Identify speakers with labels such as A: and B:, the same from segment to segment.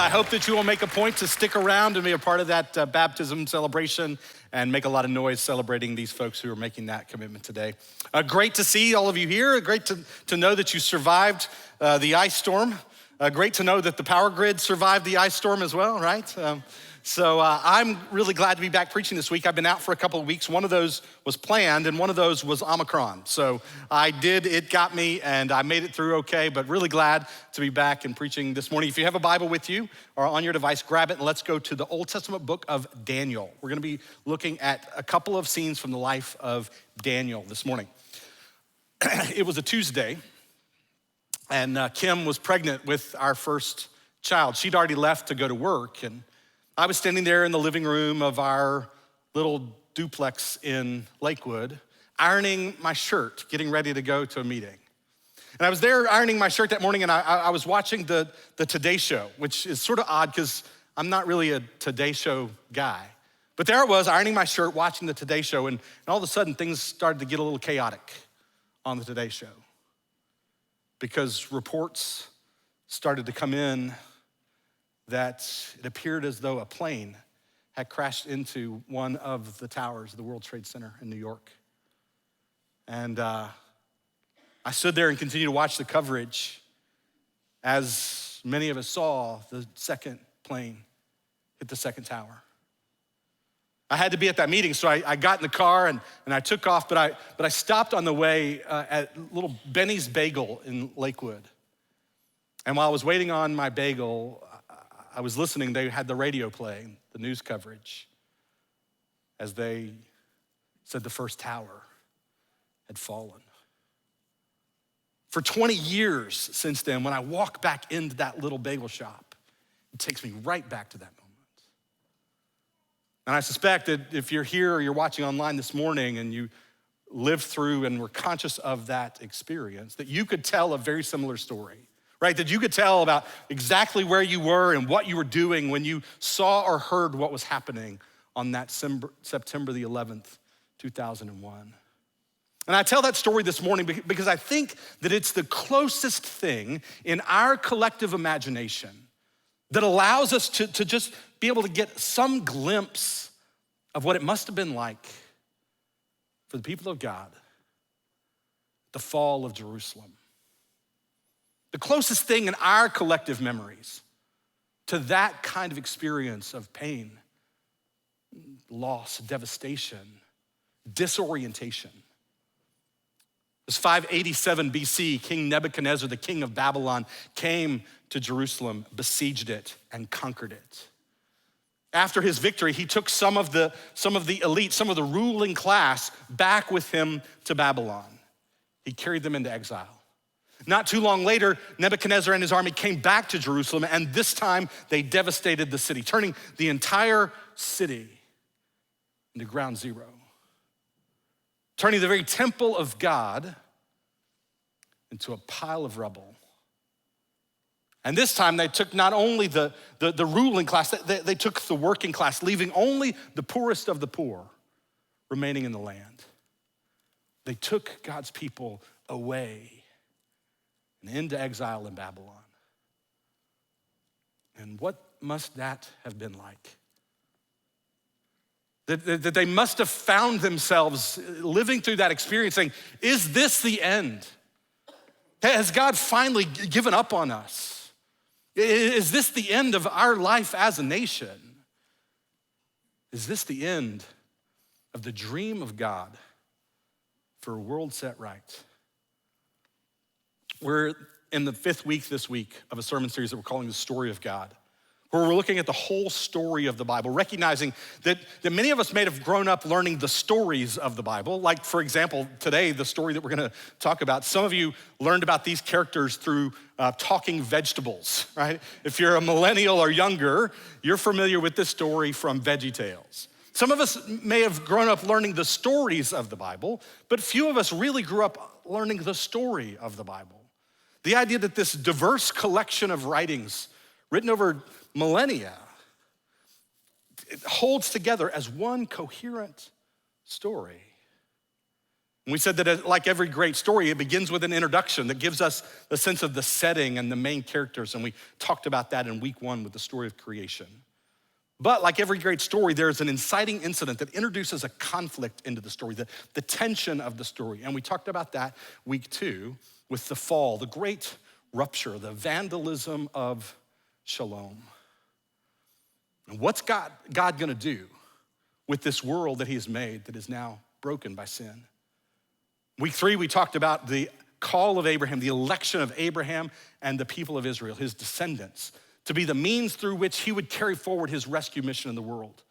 A: I hope that you will make a point to stick around and be a part of that baptism celebration and make a lot of noise celebrating these folks who are making that commitment today. Great to see all of you here. Great to know that you survived the ice storm. Great to know that the power grid survived the ice storm as well, right? So I'm really glad to be back preaching this week. I've been out for a couple of weeks. One of those was planned and one of those was Omicron. So it got me and I made it through okay, but really glad to be back and preaching this morning. If you have a Bible with you or on your device, grab it and let's go to the Old Testament book of Daniel. We're gonna be looking at a couple of scenes from the life of Daniel this morning. It was a Tuesday and Kim was pregnant with our first child. She'd already left to go to work and I was standing there in the living room of our little duplex in Lakewood, ironing my shirt, getting ready to go to a meeting. And I was there ironing my shirt that morning and I was watching the Today Show, which is sort of odd because I'm not really a Today Show guy. But there I was ironing my shirt, watching the Today Show, and all of a sudden things started to get a little chaotic on the Today Show because reports started to come in that it appeared as though a plane had crashed into one of the towers of the World Trade Center in New York. And I stood there and continued to watch the coverage as many of us saw the second plane hit the second tower. I had to be at that meeting, so I got in the car and I took off, but I stopped on the way at little Benny's Bagel in Lakewood. And while I was waiting on my bagel, I was listening, they had the radio playing, the news coverage, as they said the first tower had fallen. For 20 years since then, when I walk back into that little bagel shop, it takes me right back to that moment. And I suspect that if you're here or you're watching online this morning and you lived through and were conscious of that experience, that you could tell a very similar story. Right, that you could tell about exactly where you were and what you were doing when you saw or heard what was happening on that September the 11th, 2001. And I tell that story this morning because I think that it's the closest thing in our collective imagination that allows us to just be able to get some glimpse of what it must have been like for the people of God, the fall of Jerusalem. The closest thing in our collective memories to that kind of experience of pain, loss, devastation, disorientation. It was 587 BC, King Nebuchadnezzar, the king of Babylon, came to Jerusalem, besieged it, and conquered it. After his victory, he took some of the elite, some of the ruling class back with him to Babylon. He carried them into exile. Not too long later, Nebuchadnezzar and his army came back to Jerusalem, and this time they devastated the city, turning the entire city into ground zero, turning the very temple of God into a pile of rubble. And this time they took not only the ruling class, they took the working class, leaving only the poorest of the poor remaining in the land. They took God's people away and into exile in Babylon. And what must that have been like? That they must have found themselves living through that experience saying, is this the end? Has God finally given up on us? Is this the end of our life as a nation? Is this the end of the dream of God for a world set right? We're in the fifth week this week of a sermon series that we're calling The Story of God, where we're looking at the whole story of the Bible, recognizing that many of us may have grown up learning the stories of the Bible. Like, for example, today, the story that we're gonna talk about, some of you learned about these characters through Talking Vegetables, right? If you're a millennial or younger, you're familiar with this story from VeggieTales. Some of us may have grown up learning the stories of the Bible, but few of us really grew up learning the story of the Bible. The idea that this diverse collection of writings written over millennia, it holds together as one coherent story. And we said that like every great story, it begins with an introduction that gives us the sense of the setting and the main characters. And we talked about that in week 1 with the story of creation. But like every great story, there's an inciting incident that introduces a conflict into the story, the tension of the story. And we talked about that week 2 with the fall, the great rupture, the vandalism of Shalom. And what's God gonna do with this world that he has made that is now broken by sin? Week 3, we talked about the call of Abraham, the election of Abraham and the people of Israel, his descendants, to be the means through which he would carry forward his rescue mission in the world.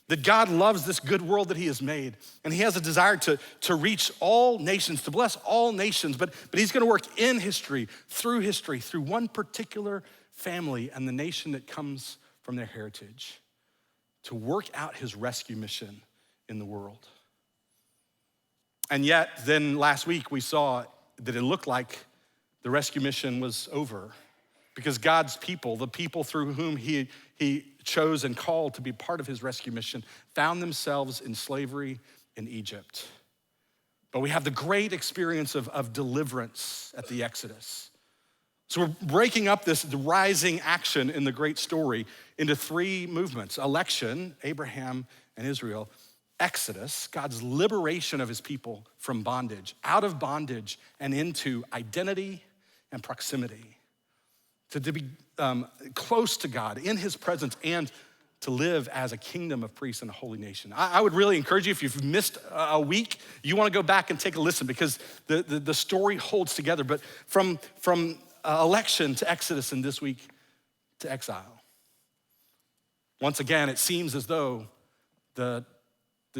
A: That God loves this good world that he has made, and he has a desire to reach all nations, to bless all nations, but he's gonna work in history, through one particular family and the nation that comes from their heritage, to work out his rescue mission in the world. And yet, then last week we saw that it looked like the rescue mission was over, because God's people, the people through whom he chose and called to be part of his rescue mission, found themselves in slavery in Egypt. But we have the great experience of deliverance at the Exodus. So we're breaking up the rising action in the great story into 3 movements: election, Abraham and Israel; Exodus, God's liberation of his people from bondage, out of bondage and into identity and proximity. To be close to God, in his presence, and to live as a kingdom of priests and a holy nation. I would really encourage you, if you've missed a week, you wanna go back and take a listen, because the story holds together. But from election to Exodus, and this week to exile. Once again, it seems as though the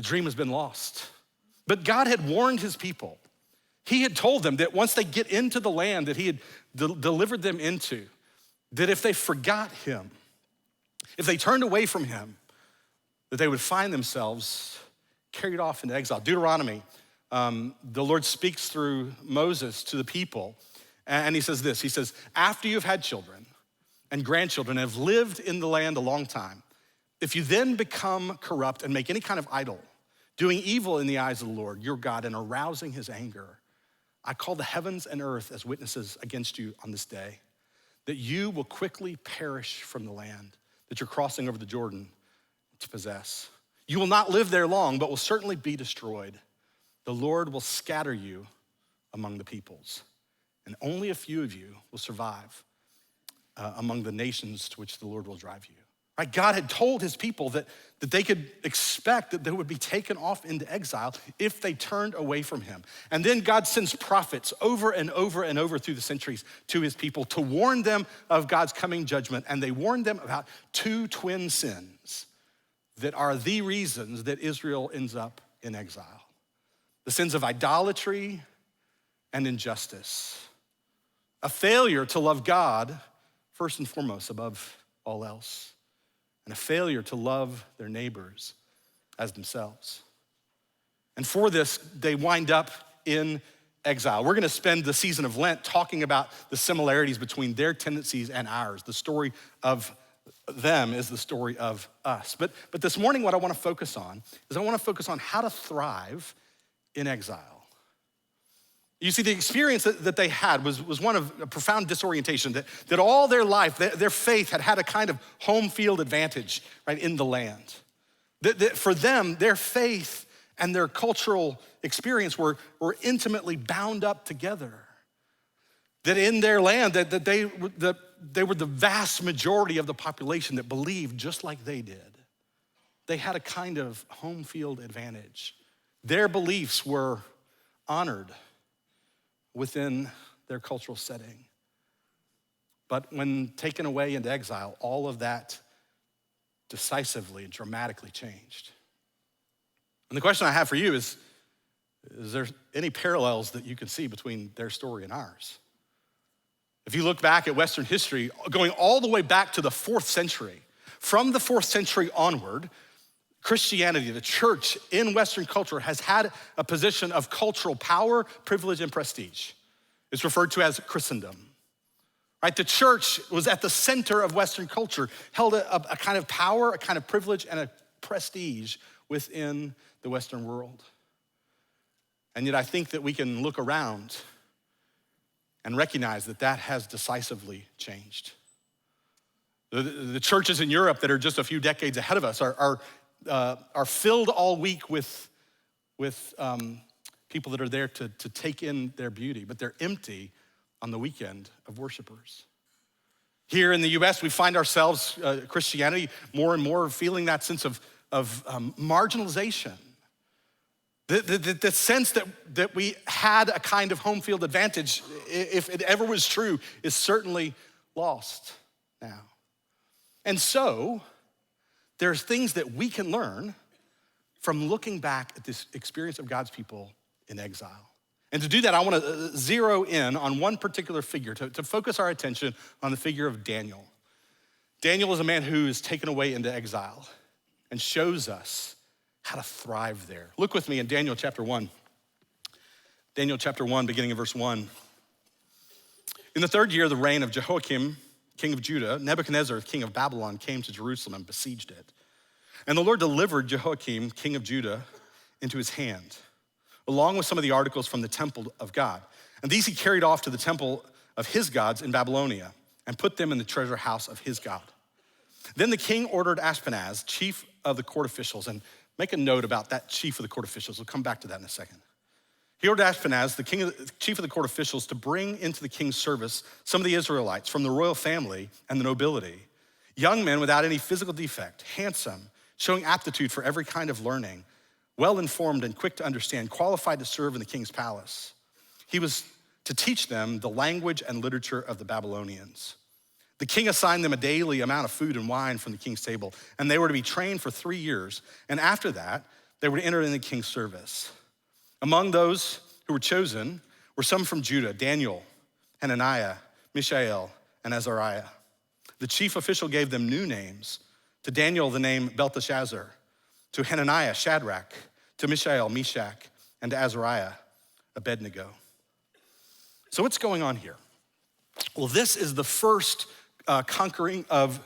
A: dream has been lost. But God had warned his people. He had told them that once they get into the land that he had delivered them into, that if they forgot him, if they turned away from him, that they would find themselves carried off into exile. Deuteronomy, the Lord speaks through Moses to the people, and he says this. He says, after you've had children and grandchildren and have lived in the land a long time, if you then become corrupt and make any kind of idol, doing evil in the eyes of the Lord, your God, and arousing his anger, I call the heavens and earth as witnesses against you on this day, that you will quickly perish from the land that you're crossing over the Jordan to possess. You will not live there long, but will certainly be destroyed. The Lord will scatter you among the peoples, and only a few of you will survive among the nations to which the Lord will drive you. Right? God had told his people that they could expect that they would be taken off into exile if they turned away from him. And then God sends prophets over and over and over through the centuries to his people to warn them of God's coming judgment. And they warned them about 2 twin sins that are the reasons that Israel ends up in exile: the sins of idolatry and injustice, a failure to love God first and foremost above all else, and a failure to love their neighbors as themselves. And for this, they wind up in exile. We're gonna spend the season of Lent talking about the similarities between their tendencies and ours. The story of them is the story of us. But this morning, what I wanna focus on is I wanna focus on how to thrive in exile. You see, the experience that they had was one of a profound disorientation, that all their life, their faith had a kind of home field advantage, right, in the land. That for them, their faith and their cultural experience were intimately bound up together. That in their land, that they were the vast majority of the population that believed just like they did. They had a kind of home field advantage. Their beliefs were honored within their cultural setting. But when taken away into exile, all of that decisively and dramatically changed. And the question I have for you is there any parallels that you can see between their story and ours? If you look back at Western history, going all the way back to the 4th century, from the 4th century onward, Christianity, the church in Western culture, has had a position of cultural power, privilege, and prestige. It's referred to as Christendom. Right? The church was at the center of Western culture, held a kind of power, a kind of privilege, and a prestige within the Western world. And yet I think that we can look around and recognize that that has decisively changed. The churches in Europe that are just a few decades ahead of us are filled all week with people that are there to take in their beauty, but they're empty on the weekend of worshipers. Here in the US, we find ourselves, Christianity, more and more feeling that sense of marginalization. The sense that we had a kind of home field advantage, if it ever was true, is certainly lost now. And so, there's things that we can learn from looking back at this experience of God's people in exile. And to do that, I want to zero in on one particular figure, to focus our attention on the figure of Daniel. Daniel is a man who is taken away into exile and shows us how to thrive there. Look with me in Daniel chapter 1. Daniel chapter 1, beginning in verse 1. In the third year of the reign of Jehoiakim, king of Judah, Nebuchadnezzar, king of Babylon, came to Jerusalem and besieged it. And the Lord delivered Jehoiakim, king of Judah, into his hand, along with some of the articles from the temple of God. And these he carried off to the temple of his gods in Babylonia and put them in the treasure house of his God. Then the king ordered Ashpenaz, chief of the court officials, and make a note about that chief of the court officials. We'll come back to that in a second. He ordered Ashpenaz, chief of the court officials, to bring into the king's service some of the Israelites from the royal family and the nobility, young men without any physical defect, handsome, showing aptitude for every kind of learning, well-informed and quick to understand, qualified to serve in the king's palace. He was to teach them the language and literature of the Babylonians. The king assigned them a daily amount of food and wine from the king's table, and they were to be trained for 3 years. And after that, they were to enter in the king's service. Among those who were chosen were some from Judah: Daniel, Hananiah, Mishael, and Azariah. The chief official gave them new names. To Daniel, the name Belteshazzar. To Hananiah, Shadrach. To Mishael, Meshach. And to Azariah, Abednego. So what's going on here? Well, this is the first conquering of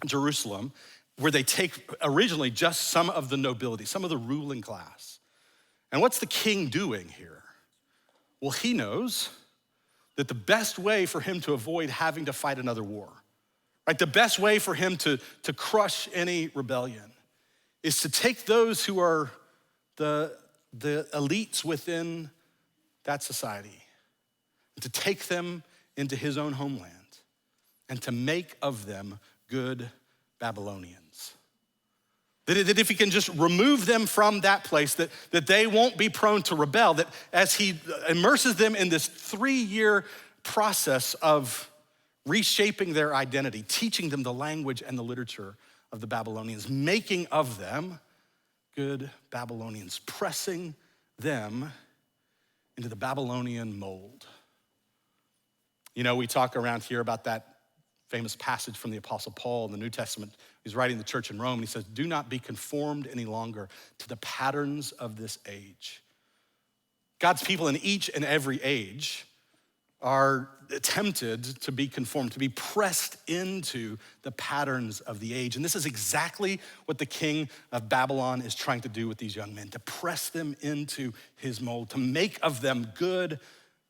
A: Jerusalem, where they take originally just some of the nobility, some of the ruling class. And what's the king doing here? Well, he knows that the best way for him to avoid having to fight another war, right? The best way for him to crush any rebellion is to take those who are the elites within that society, and to take them into his own homeland and to make of them good Babylonians. That if he can just remove them from that place, that they won't be prone to rebel, that as he immerses them in this 3-year process of reshaping their identity, teaching them the language and the literature of the Babylonians, making of them good Babylonians, pressing them into the Babylonian mold. You know, we talk around here about that famous passage from the Apostle Paul in the New Testament. He's writing the church in Rome, and he says, "Do not be conformed any longer to the patterns of this age." God's people in each and every age are tempted to be conformed, to be pressed into the patterns of the age. And this is exactly what the king of Babylon is trying to do with these young men, to press them into his mold, to make of them good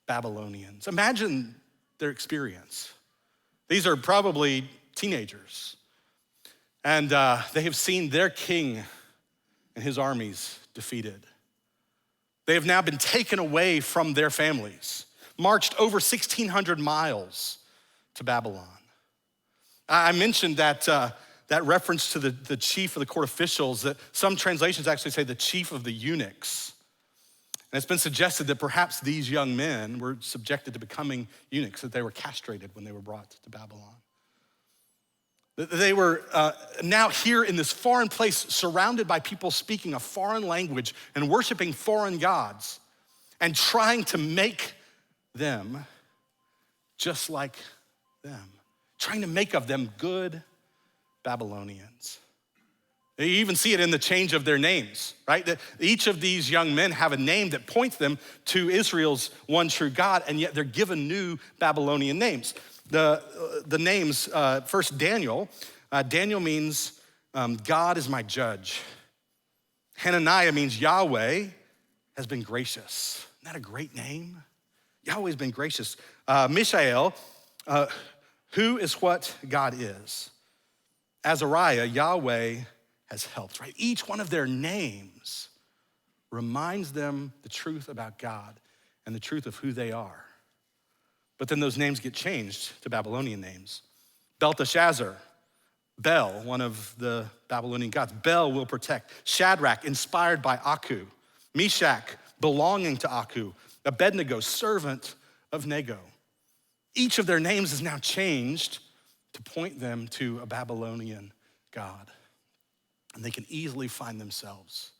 A: Babylonians. Imagine their experience. These are probably teenagers, and they have seen their king and his armies defeated. They have now been taken away from their families, marched over 1,600 miles to Babylon. I mentioned that reference to the chief of the court officials, that some translations actually say the chief of the eunuchs. And it's been suggested that perhaps these young men were subjected to becoming eunuchs, that they were castrated when they were brought to Babylon. They were now here in this foreign place, surrounded by people speaking a foreign language and worshiping foreign gods, and trying to make them just like them, trying to make of them good Babylonians. You even see it in the change of their names, right? That each of these young men have a name that points them to Israel's one true God, and yet they're given new Babylonian names. The names, first Daniel. Daniel means God is my judge. Hananiah means Yahweh has been gracious. Isn't that a great name? Yahweh's been gracious. Mishael, who is what God is. Azariah, Yahweh has helped, right? Each one of their names reminds them the truth about God and the truth of who they are. But then those names get changed to Babylonian names. Belteshazzar, Bel, one of the Babylonian gods. Bel will protect. Shadrach, inspired by Aku. Meshach, belonging to Aku. Abednego, servant of Nego. Each of their names is now changed to point them to a Babylonian god. And they can easily find themselves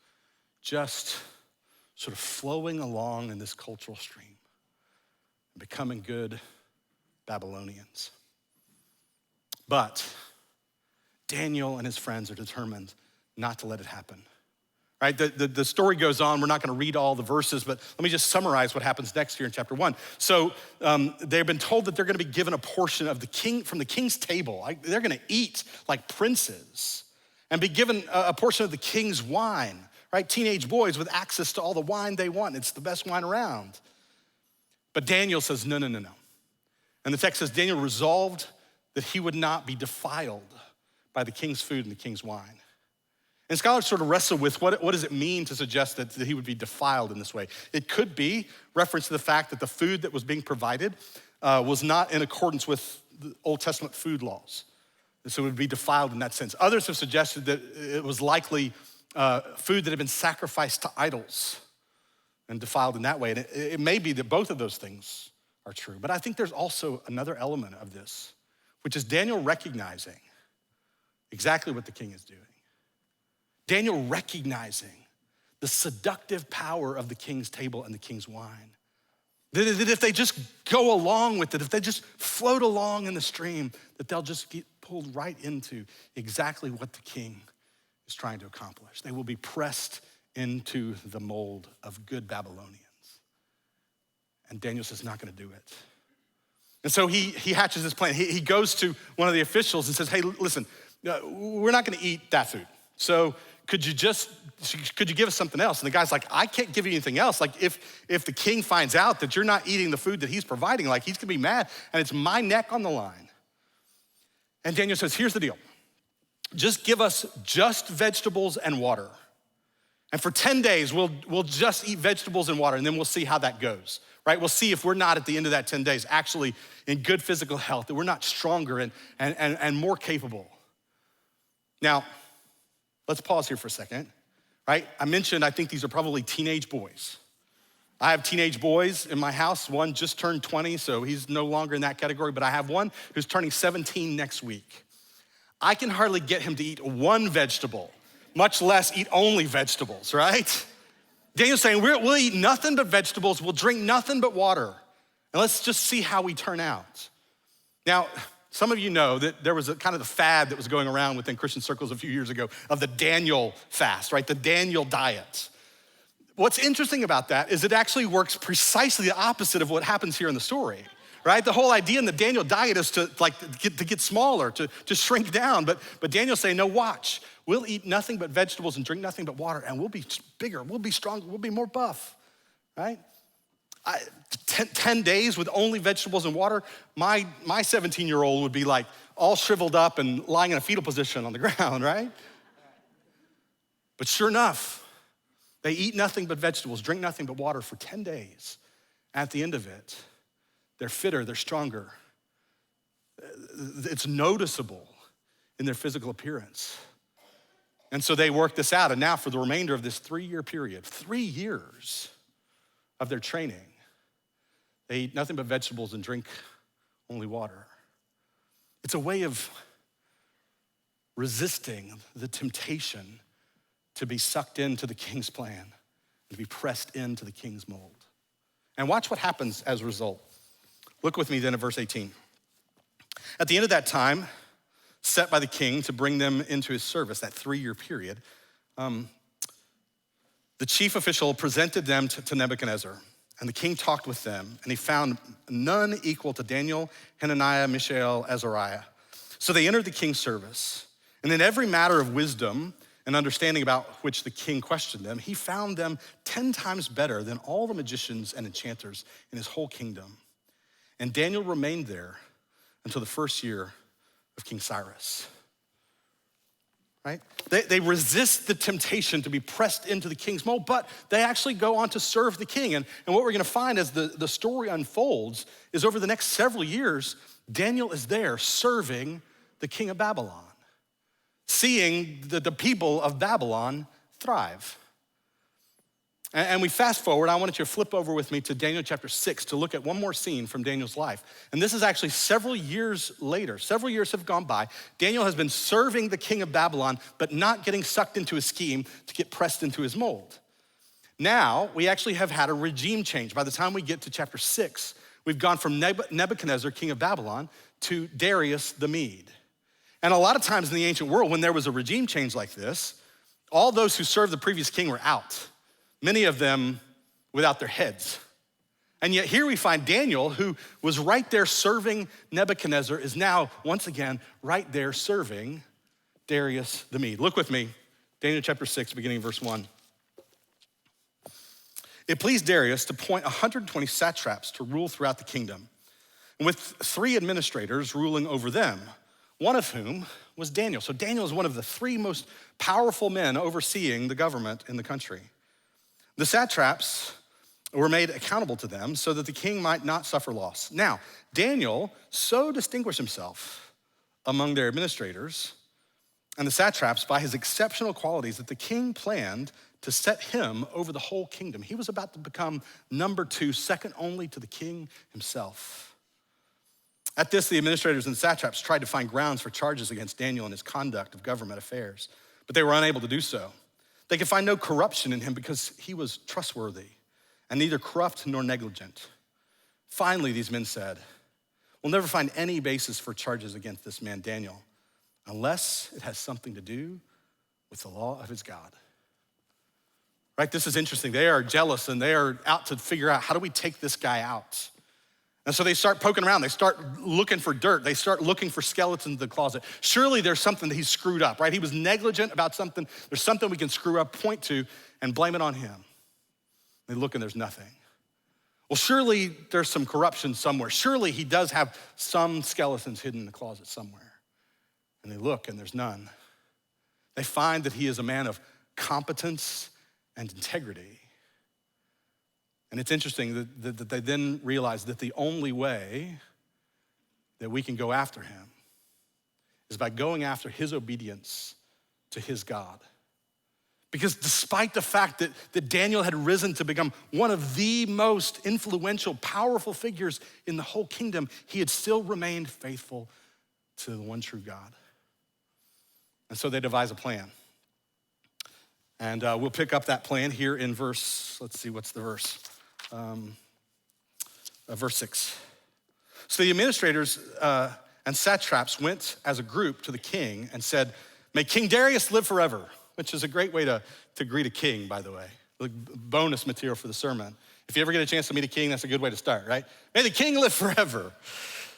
A: just sort of flowing along in this cultural stream and becoming good Babylonians. But Daniel and his friends are determined not to let it happen. Right, the story goes on. We're not gonna read all the verses, but let me just summarize what happens next here in chapter 1. So they've been told that they're gonna be given a portion of the king from the king's table. They're gonna eat like princes and be given a portion of the king's wine, right? Teenage boys with access to all the wine they want. It's the best wine around. But Daniel says, no. And the text says, Daniel resolved that he would not be defiled by the king's food and the king's wine. And scholars sort of wrestle with what does it mean to suggest that he would be defiled in this way? It could be reference to the fact that the food that was being provided was not in accordance with the Old Testament food laws. And so it would be defiled in that sense. Others have suggested that it was likely food that had been sacrificed to idols and defiled in that way. And it may be that both of those things are true. But I think there's also another element of this, which is Daniel recognizing exactly what the king is doing. Daniel recognizing the seductive power of the king's table and the king's wine. That if they just go along with it, if they just float along in the stream, that they'll just get pulled right into exactly what the king is trying to accomplish. They will be pressed into the mold of good Babylonians. And Daniel says, not gonna do it. And so he hatches this plan. He goes to one of the officials and says, hey, listen, we're not gonna eat that food. So could you give us something else? And the guy's like, I can't give you anything else. Like if the king finds out that you're not eating the food that he's providing, like he's gonna be mad and it's my neck on the line. And Daniel says, here's the deal. Just give us just vegetables and water. And for 10 days, we'll just eat vegetables and water and then we'll see how that goes, right? We'll see if we're not at the end of that 10 days actually in good physical health, that we're not stronger and more capable. Now, let's pause here for a second, right? I mentioned I think these are probably teenage boys. I have teenage boys in my house. One just turned 20, so he's no longer in that category, but I have one who's turning 17 next week. I can hardly get him to eat one vegetable, much less eat only vegetables, right? Daniel's saying, we'll eat nothing but vegetables, we'll drink nothing but water, and let's just see how we turn out. Now, some of you know that there was a kind of the fad that was going around within Christian circles a few years ago of the Daniel fast, right? The Daniel diet. What's interesting about that is it actually works precisely the opposite of what happens here in the story, right? The whole idea in the Daniel diet is to get smaller, to shrink down. But Daniel's saying, no, watch. We'll eat nothing but vegetables and drink nothing but water, and we'll be bigger, we'll be stronger, we'll be more buff, right? 10 days with only vegetables and water, my 17-year-old would be like all shriveled up and lying in a fetal position on the ground, right? But sure enough, they eat nothing but vegetables, drink nothing but water for 10 days. At the end of it, they're fitter, they're stronger. It's noticeable in their physical appearance. And so they work this out, and now for the remainder of this 3-year period, 3 years of their training, they eat nothing but vegetables and drink only water. It's a way of resisting the temptation to be sucked into the king's plan and to be pressed into the king's mold. And watch what happens as a result. Look with me then at verse 18. At the end of that time, set by the king to bring them into his service, that 3-year period, the chief official presented them to Nebuchadnezzar, and the king talked with them, and he found none equal to Daniel, Hananiah, Mishael, Azariah. So they entered the king's service, and in every matter of wisdom and and understanding about which the king questioned them, he found them 10 times better than all the magicians and enchanters in his whole kingdom. And Daniel remained there until the first year of King Cyrus. Right? They resist the temptation to be pressed into the king's mold, but they actually go on to serve the king. And what we're gonna find as the story unfolds is over the next several years, Daniel is there serving the king of Babylon, seeing the people of Babylon thrive. And we fast forward. I wanted you to flip over with me to Daniel chapter 6 to look at one more scene from Daniel's life. And this is actually several years later. Several years have gone by. Daniel has been serving the king of Babylon, but not getting sucked into a scheme to get pressed into his mold. Now, we actually have had a regime change. By the time we get to chapter 6, we've gone from Nebuchadnezzar, king of Babylon, to Darius the Mede. And a lot of times in the ancient world, when there was a regime change like this, all those who served the previous king were out. Many of them without their heads. And yet here we find Daniel, who was right there serving Nebuchadnezzar, is now once again right there serving Darius the Mede. Look with me, Daniel chapter 6, beginning of verse 1. It pleased Darius to appoint 120 satraps to rule throughout the kingdom, and with 3 administrators ruling over them, one of whom was Daniel. So Daniel is one of the 3 most powerful men overseeing the government in the country. The satraps were made accountable to them so that the king might not suffer loss. Now, Daniel so distinguished himself among their administrators and the satraps by his exceptional qualities that the king planned to set him over the whole kingdom. He was about to become number 2, second only to the king himself. At this, the administrators and satraps tried to find grounds for charges against Daniel and his conduct of government affairs, but they were unable to do so. They could find no corruption in him because he was trustworthy and neither corrupt nor negligent. Finally, these men said, we'll never find any basis for charges against this man, Daniel, unless it has something to do with the law of his God. Right, this is interesting. They are jealous and they are out to figure out, how do we take this guy out? And so they start poking around. They start looking for dirt. They start looking for skeletons in the closet. Surely there's something that he's screwed up, right? He was negligent about something. There's something we can screw up, point to, and blame it on him. They look and there's nothing. Well, surely there's some corruption somewhere. Surely he does have some skeletons hidden in the closet somewhere. And they look and there's none. They find that he is a man of competence and integrity. And it's interesting that they then realize that the only way that we can go after him is by going after his obedience to his God. Because despite the fact that Daniel had risen to become one of the most influential, powerful figures in the whole kingdom, he had still remained faithful to the one true God. And so they devise a plan. And we'll pick up that plan here in verse, let's see, what's the verse? Verse 6. So the administrators and satraps went as a group to the king and said, may King Darius live forever, which is a great way to greet a king, by the way. Like bonus material for the sermon. If you ever get a chance to meet a king, that's a good way to start, right? May the king live forever.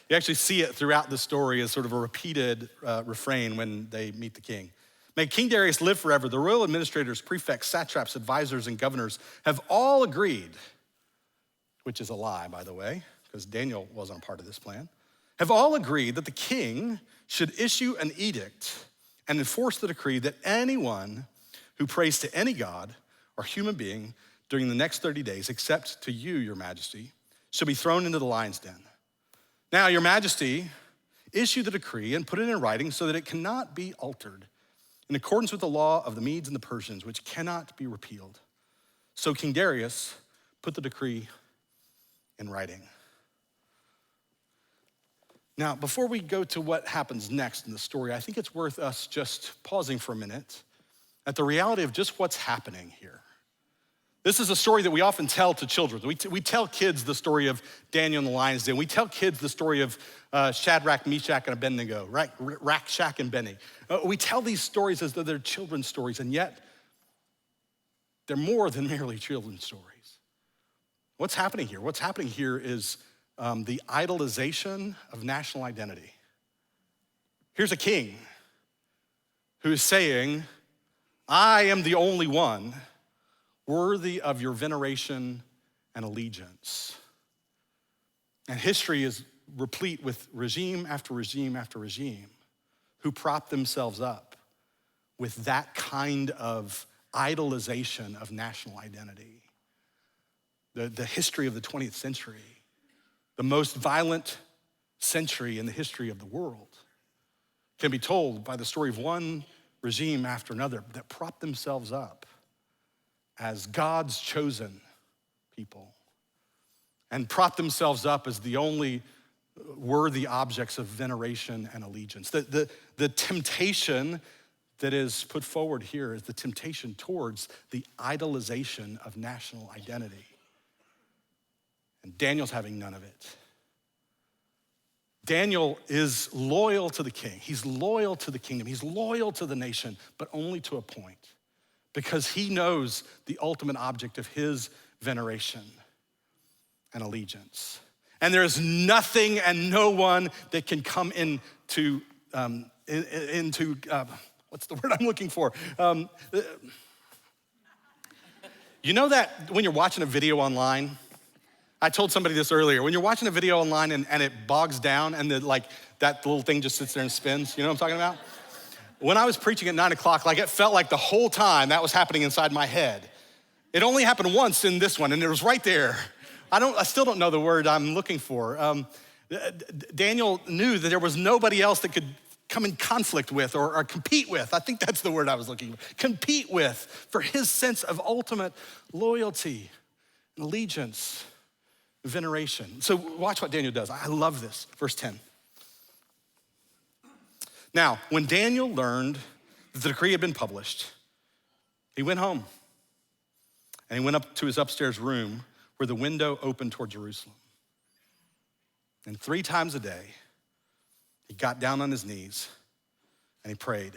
A: You actually see it throughout the story as sort of a repeated refrain when they meet the king. May King Darius live forever. The royal administrators, prefects, satraps, advisors, and governors have all agreed, which is a lie, by the way, because Daniel wasn't a part of this plan, have all agreed that the king should issue an edict and enforce the decree that anyone who prays to any god or human being during the next 30 days, except to you, your majesty, shall be thrown into the lion's den. Now, your majesty, issue the decree and put it in writing so that it cannot be altered, in accordance with the law of the Medes and the Persians, which cannot be repealed. So King Darius put the decree in writing. Now, before we go to what happens next in the story, I think it's worth us just pausing for a minute at the reality of just what's happening here. This is a story that we often tell to children. We tell kids the story of Daniel and the lion's den. We tell kids the story of Shadrach, Meshach, and Abednego, right? Rakshak and Benny. We tell these stories as though they're children's stories, and yet they're more than merely children's stories. What's happening here? What's happening here is the idolization of national identity. Here's a king who is saying, I am the only one worthy of your veneration and allegiance. And history is replete with regime after regime after regime who prop themselves up with that kind of idolization of national identity. The history of the 20th century, the most violent century in the history of the world, can be told by the story of one regime after another that prop themselves up as God's chosen people and prop themselves up as the only worthy objects of veneration and allegiance. The temptation that is put forward here is the temptation towards the idolization of national identity. And Daniel's having none of it. Daniel is loyal to the king. He's loyal to the kingdom. He's loyal to the nation, but only to a point, because he knows the ultimate object of his veneration and allegiance. And there is nothing and no one that can come into what's the word I'm looking for? You know that when you're watching a video online, I told somebody this earlier, when you're watching a video online and it bogs down and that little thing just sits there and spins, you know what I'm talking about? When I was preaching at 9 o'clock, it felt like the whole time that was happening inside my head. It only happened once in this one, and it was right there. I still don't know the word I'm looking for. Daniel knew that there was nobody else that could come in conflict with or compete with. I think that's the word I was looking for. Compete with for his sense of ultimate loyalty and allegiance, veneration. So watch what Daniel does. I love this. Verse 10. Now, when Daniel learned that the decree had been published, he went home and he went up to his upstairs room where the window opened toward Jerusalem. And 3 times a day, he got down on his knees and he prayed,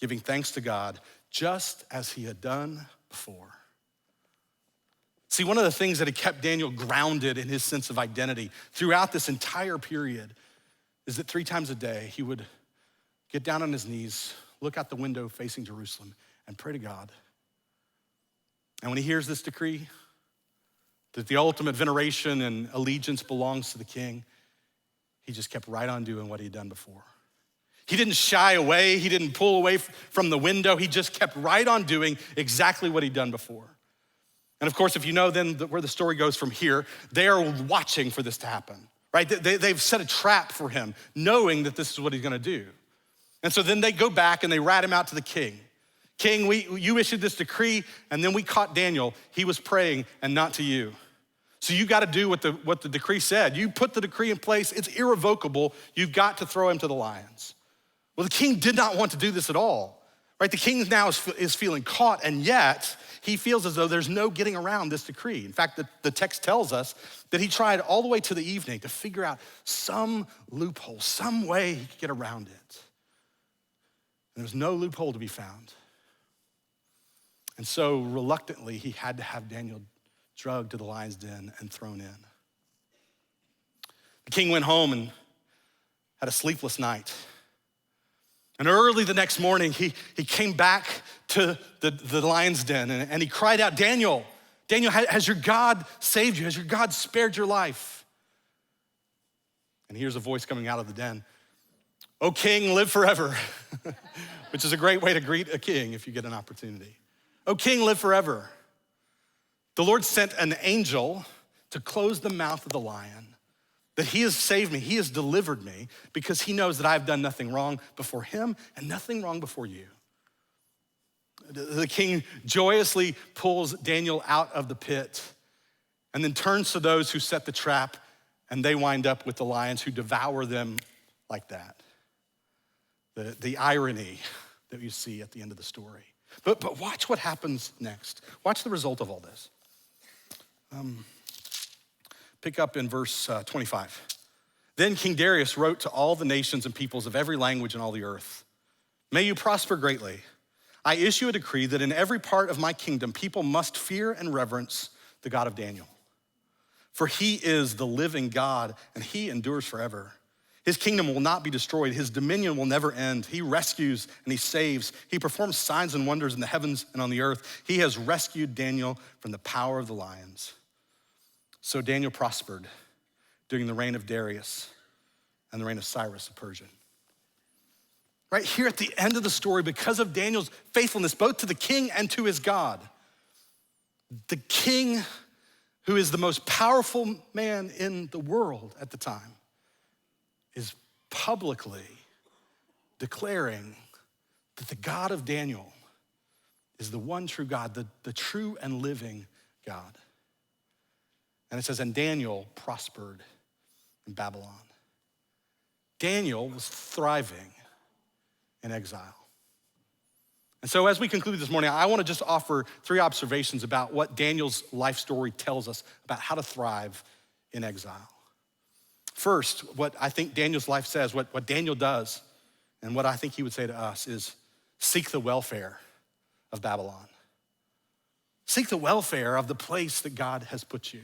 A: giving thanks to God just as he had done before. See, one of the things that had kept Daniel grounded in his sense of identity throughout this entire period is that 3 times a day he would get down on his knees, look out the window facing Jerusalem, and pray to God. And when he hears this decree, that the ultimate veneration and allegiance belongs to the king, he just kept right on doing what he'd done before. He didn't shy away, he didn't pull away from the window, he just kept right on doing exactly what he'd done before. And of course, if you know then where the story goes from here, they are watching for this to happen, right? They've set a trap for him, knowing that this is what he's gonna do. And so then they go back and they rat him out to the king. King, you issued this decree, and then we caught Daniel. He was praying and not to you. So you gotta do what the decree said. You put the decree in place, it's irrevocable. You've got to throw him to the lions. Well, the king did not want to do this at all, right? The king now is feeling caught, and yet he feels as though there's no getting around this decree. In fact, the text tells us that he tried all the way to the evening to figure out some loophole, some way he could get around it. And there's no loophole to be found. And so reluctantly, he had to have Daniel dragged to the lion's den and thrown in. The king went home and had a sleepless night. And early the next morning, he came back to the lion's den and he cried out, Daniel, has your God saved you? Has your God spared your life? And here's a voice coming out of the den. O king, live forever, which is a great way to greet a king if you get an opportunity. O king, live forever. The Lord sent an angel to close the mouth of the lion, that he has saved me, he has delivered me, because he knows that I've done nothing wrong before him and nothing wrong before you. The king joyously pulls Daniel out of the pit and then turns to those who set the trap, and they wind up with the lions who devour them like that. The irony that you see at the end of the story. But watch what happens next. Watch the result of all this. Pick up in verse 25. Then King Darius wrote to all the nations and peoples of every language in all the earth. May you prosper greatly. I issue a decree that in every part of my kingdom, people must fear and reverence the God of Daniel. For he is the living God and he endures forever. His kingdom will not be destroyed. His dominion will never end. He rescues and he saves. He performs signs and wonders in the heavens and on the earth. He has rescued Daniel from the power of the lions. So Daniel prospered during the reign of Darius and the reign of Cyrus of Persia. Right here at the end of the story, because of Daniel's faithfulness, both to the king and to his God, the king, who is the most powerful man in the world at the time, is publicly declaring that the God of Daniel is the one true God, the true and living God. And it says, and Daniel prospered in Babylon. Daniel was thriving in exile. And so as we conclude this morning, I want to just offer 3 observations about what Daniel's life story tells us about how to thrive in exile. First, what I think Daniel's life says, what Daniel does, and what I think he would say to us is seek the welfare of Babylon. Seek the welfare of the place that God has put you.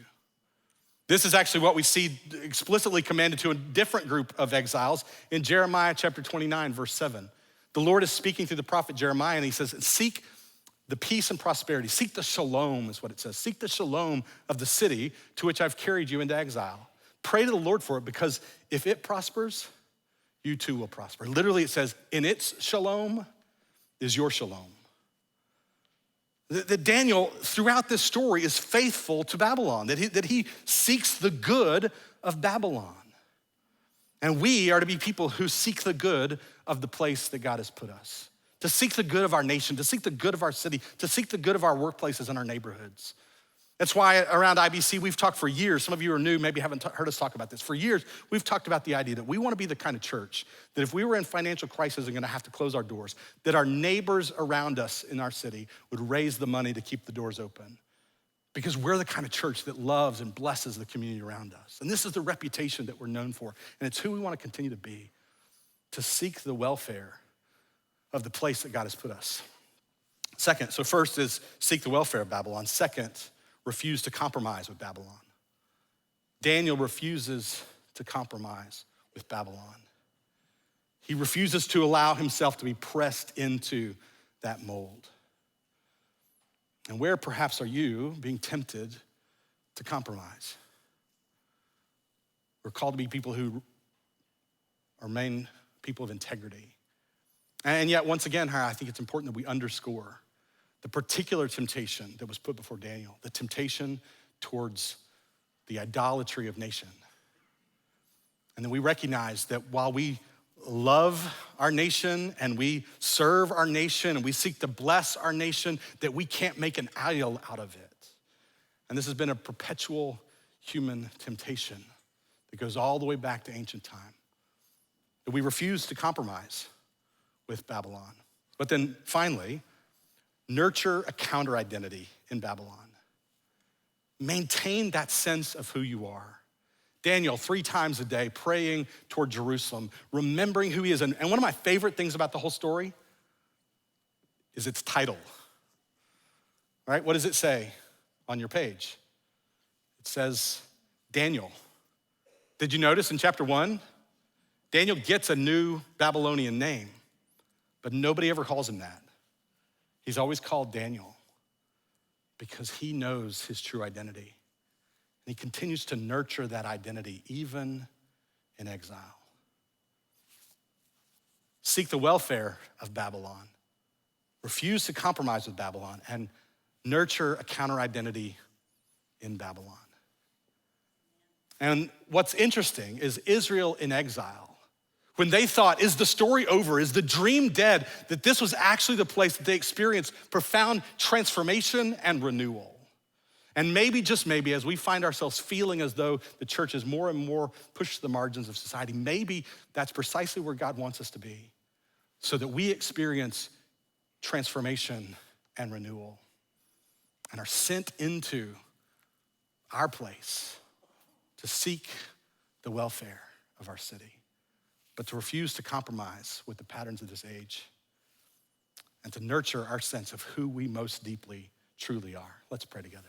A: This is actually what we see explicitly commanded to a different group of exiles in Jeremiah chapter 29, verse 7. The Lord is speaking through the prophet Jeremiah, and he says, seek the peace and prosperity. Seek the shalom is what it says. Seek the shalom of the city to which I've carried you into exile. Pray to the Lord for it, because if it prospers, you too will prosper. Literally, it says, in its shalom is your shalom. That Daniel, throughout this story, is faithful to Babylon, that he seeks the good of Babylon. And we are to be people who seek the good of the place that God has put us, to seek the good of our nation, to seek the good of our city, to seek the good of our workplaces and our neighborhoods. That's why around IBC, we've talked for years. Some of you are new, maybe haven't heard us talk about this. For years, we've talked about the idea that we want to be the kind of church that if we were in financial crisis and gonna have to close our doors, that our neighbors around us in our city would raise the money to keep the doors open. Because we're the kind of church that loves and blesses the community around us. And this is the reputation that we're known for. And it's who we want to continue to be, to seek the welfare of the place that God has put us. Second, so first is seek the welfare of Babylon. Second, refuse to compromise with Babylon. Daniel refuses to compromise with Babylon. He refuses to allow himself to be pressed into that mold. And where perhaps are you being tempted to compromise? We're called to be people who remain people of integrity. And yet, once again, I think it's important that we underscore the particular temptation that was put before Daniel, the temptation towards the idolatry of nation. And then we recognize that while we love our nation and we serve our nation and we seek to bless our nation, that we can't make an idol out of it. And this has been a perpetual human temptation that goes all the way back to ancient time, that we refuse to compromise with Babylon. But then finally, nurture a counter identity in Babylon. Maintain that sense of who you are. Daniel, 3 times a day, praying toward Jerusalem, remembering who he is. And one of my favorite things about the whole story is its title, right? What does it say on your page? It says, Daniel. Did you notice in chapter 1, Daniel gets a new Babylonian name, but nobody ever calls him that. He's always called Daniel because he knows his true identity. And he continues to nurture that identity even in exile. Seek the welfare of Babylon. Refuse to compromise with Babylon and nurture a counter identity in Babylon. And what's interesting is Israel in exile, when they thought, is the story over? Is the dream dead? That this was actually the place that they experienced profound transformation and renewal. And maybe, just maybe, as we find ourselves feeling as though the church is more and more pushed to the margins of society, maybe that's precisely where God wants us to be, so that we experience transformation and renewal and are sent into our place to seek the welfare of our city, but to refuse to compromise with the patterns of this age and to nurture our sense of who we most deeply, truly are. Let's pray together.